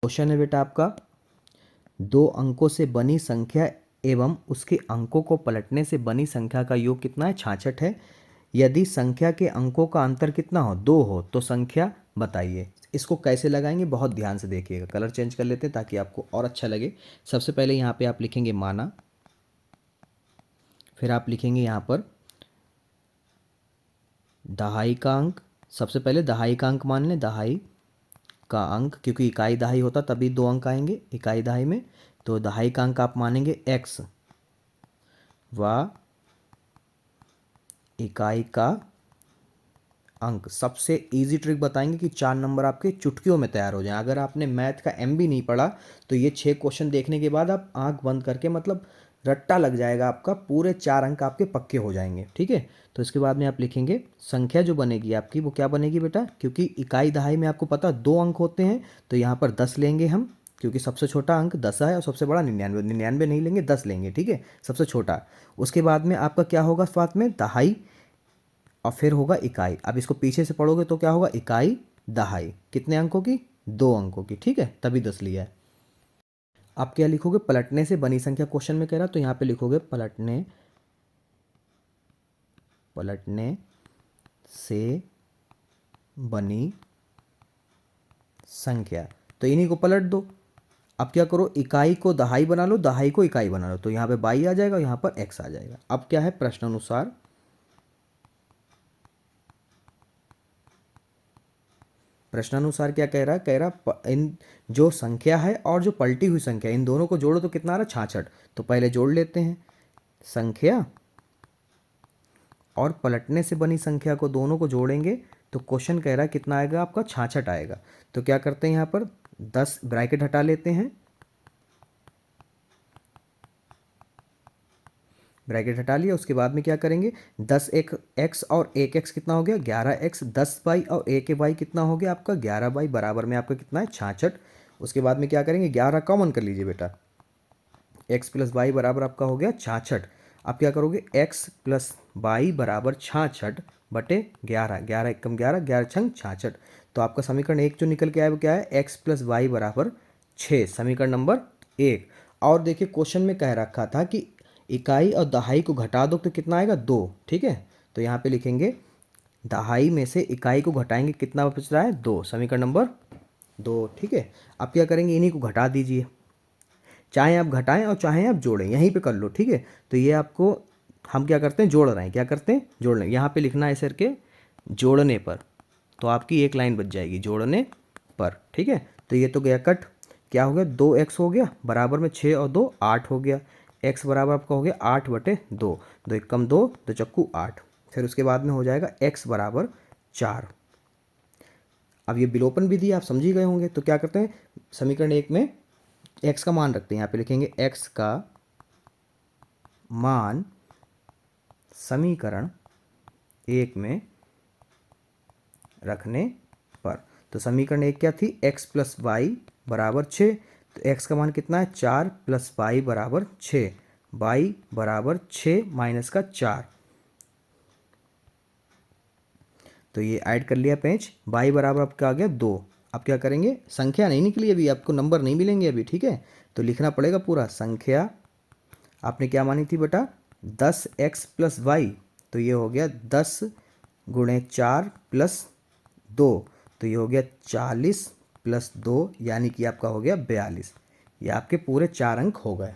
Question है बेटा आपका, दो अंकों से बनी संख्या एवं उसके अंकों को पलटने से बनी संख्या का योग कितना है? 66 है। यदि संख्या के अंकों का अंतर कितना हो? 2 हो तो संख्या बताइए। इसको कैसे लगाएंगे बहुत ध्यान से देखिएगा। कलर चेंज कर लेते हैं ताकि आपको और अच्छा लगे। सबसे पहले यहाँ पे आप लिखेंगे माना, फिर आप लिखेंगे यहाँ पर दहाई का अंक। सबसे पहले दहाई का अंक मान लें, दहाई का अंक, क्योंकि इकाई दहाई होता तभी 2 अंक आएंगे इकाई दहाई में। तो दहाई का अंक आप मानेंगे x व इकाई का अंक। सबसे इजी ट्रिक बताएंगे कि 4 नंबर आपके चुटकियों में तैयार हो जाएं। अगर आपने मैथ का एम भी नहीं पढ़ा तो ये 6 क्वेश्चन देखने के बाद आप आंख बंद करके, मतलब रट्टा लग जाएगा आपका, पूरे 4 अंक आपके पक्के हो जाएंगे। ठीक है, तो इसके बाद में आप लिखेंगे संख्या जो बनेगी आपकी वो क्या बनेगी बेटा, क्योंकि इकाई दहाई में आपको पता 2 अंक होते हैं तो यहाँ पर 10 लेंगे हम, क्योंकि सबसे छोटा अंक 10 है और सबसे बड़ा 99। 99 नहीं लेंगे, 10 लेंगे। ठीक है, सबसे छोटा। उसके बाद में आपका क्या होगा साथ में? दहाई और फिर होगा इकाई। अब इसको पीछे से पढ़ोगे तो क्या होगा? इकाई दहाई। कितने अंकों की? 2 अंकों की। ठीक है, तभी 10 लिया है। आप क्या लिखोगे? पलटने से बनी संख्या क्वेश्चन में कह रहा, तो यहाँ पे लिखोगे पलटने से बनी संख्या। तो इन्हीं को पलट दो। अब क्या करो? इकाई को दहाई बना लो, दहाई को इकाई बना लो, तो यहाँ पे बाई आ जाएगा, यहाँ पर x आ जाएगा। अब क्या है? प्रश्नानुसार प्रश्नानुसार क्या कह रहा है? कह रहा इन जो संख्या है और जो पलटी हुई संख्या, इन दोनों को जोड़ो तो कितना आ रहा है? 66। तो पहले जोड़ लेते हैं संख्या और पलटने से बनी संख्या को, दोनों को जोड़ेंगे तो क्वेश्चन कह रहा है कितना आएगा आपका? 66 आएगा। तो क्या करते हैं यहाँ पर 10 ब्रैकेट हटा लेते हैं, ब्रैकेट हटा लिया। उसके बाद में क्या करेंगे? 10 एक एक्स और 1 एक्स कितना हो गया? 11x। 10 बाई और 1 बाई कितना हो गया आपका? 11 बाई, बराबर में आपका कितना है? 66। उसके बाद में क्या करेंगे? 11 कॉमन कर लीजिए बेटा, x प्लस वाई बराबर आपका हो गया 66। अब क्या करोगे? x प्लस वाई बराबर 66 बटे 11। 11 एकम 11, 11 छंग 66। तो आपका समीकरण 1 जो निकल के आया वो क्या है? x प्लस वाई बराबर 6, समीकरण नंबर 1। और देखिए क्वेश्चन में कह रखा था कि इकाई और दहाई को घटा दो तो कितना आएगा? 2। ठीक है, तो यहाँ पे लिखेंगे दहाई में से इकाई को घटाएंगे, कितना बच रहा है? 2, समीकरण नंबर 2। ठीक है, अब क्या करेंगे? इन्हीं को घटा दीजिए, चाहे आप घटाएं और चाहे आप जोड़ें, यहीं पे कर लो। ठीक है, तो ये आपको हम क्या करते हैं? जोड़ रहे हैं। क्या करते हैं? जोड़ रहे हैं। यहाँ पे लिखना है सर के जोड़ने पर, तो आपकी एक लाइन बच जाएगी जोड़ने पर। ठीक है, तो ये तो गया कट। क्या हो गया? 2x हो गया बराबर में 6 और 2 8 हो गया। x बराबर आपका हो गया 8 बटे 2, 2 एकम 2, 2 चक्कू 8। फिर उसके बाद में हो जाएगा x बराबर 4। अब ये विलोपन विधि आप समझ ही गए होंगे। तो क्या करते हैं? समीकरण 1 में x का मान रखते हैं, यहाँ पे लिखेंगे x का मान समीकरण 1 में रखने पर। तो समीकरण 1 क्या थी? x प्लस वाई बराबर 6। तो x का मान कितना है? 4 प्लस वाई बराबर 6। वाई बराबर 6 माइनस का 4, तो ये ऐड कर लिया 5। वाई बराबर आपका आ गया 2। अब क्या करेंगे? संख्या नहीं निकली अभी, आपको नंबर नहीं मिलेंगे अभी। ठीक है, तो लिखना पड़ेगा पूरा। संख्या आपने क्या मानी थी बेटा? 10x प्लस वाई, तो ये हो गया 10 गुणे 4 प्लस 2, तो ये हो गया 40 प्लस 2, यानी कि आपका हो गया 42। ये आपके पूरे 4 अंक हो गए।